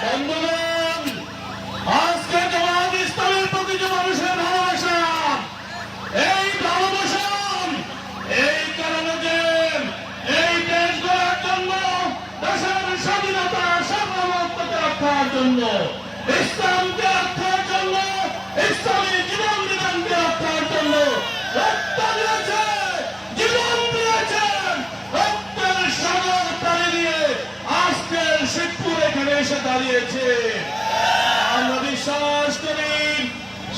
বন্ধুগণ, আজকে জামাত ইসলামের প্রতি যে মানুষের ভালোবাসা, এই ভালোবাসা এই কারণে যে এই দেশ গড়ার জন্য, দেশের স্বাধীনতা সার্বভৌমত্বকে রক্ষার জন্য, ইসলামকে রক্ষার জন্য, ইসলামী জীবন বিধানকে রক্ষার জন্য রক্ত দিয়েছে, জীবন দিয়েছেন, রক্তের সাগর পাড়ি দিয়ে আজকের শিবপুর এখানে এসে দাঁড়িয়েছে। আমরা বিশ্বাস করি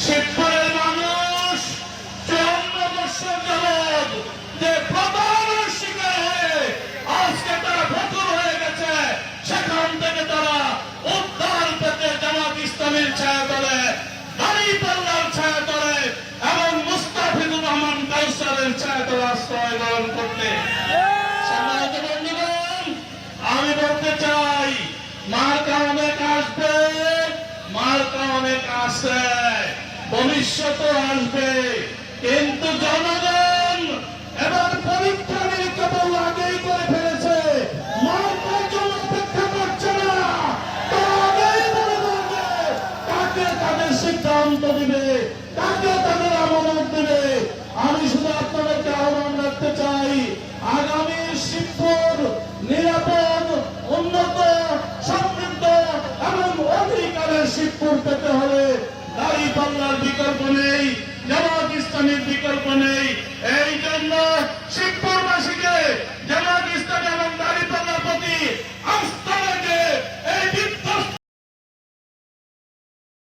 শিবপুরের মানুষ 54 বছর যাবৎ যে প্রতারণার শিকার হয়ে আজকে তারা ফতুর হয়ে গেছে, সেখান থেকে তারা উদ্ধার পেতে জামাত ইসলামের ছায়া তলে, দাঁড়িপাল্লার ছায়া তলে এবং মুস্তাফিজুর রহমান কাউসারের ছায়া তলে আশ্রয় গ্রহণ করতে। সম্মানিত বন্ধুগণ, আমি বলতে চাই মার্কা অনেক আসবে, মার্কা অনেক আসে, ভবিষ্যতে আসবে, কিন্তু জনগণ এবার পরীক্ষা নিরীক্ষা বহু আগেই করে ফেলেছে, মার্কার জন্য অপেক্ষা করছে না। তারা আগেই বলে দেবে কাকে তাদের সিদ্ধান্ত দিবে, কাকে তাদের আমানত দিবে। আমি শুধু আপনাদেরকে আহ্বান রাখতে চাই, আগামী শিবপুর নিরাপদ, উন্নত, সমৃদ্ধ এবং অধিকারের শিবপুর পেতে হলে দাঁড়িপাল্লার বিকল্প নেই, জামাত ইসলামের বিকল্প নেই।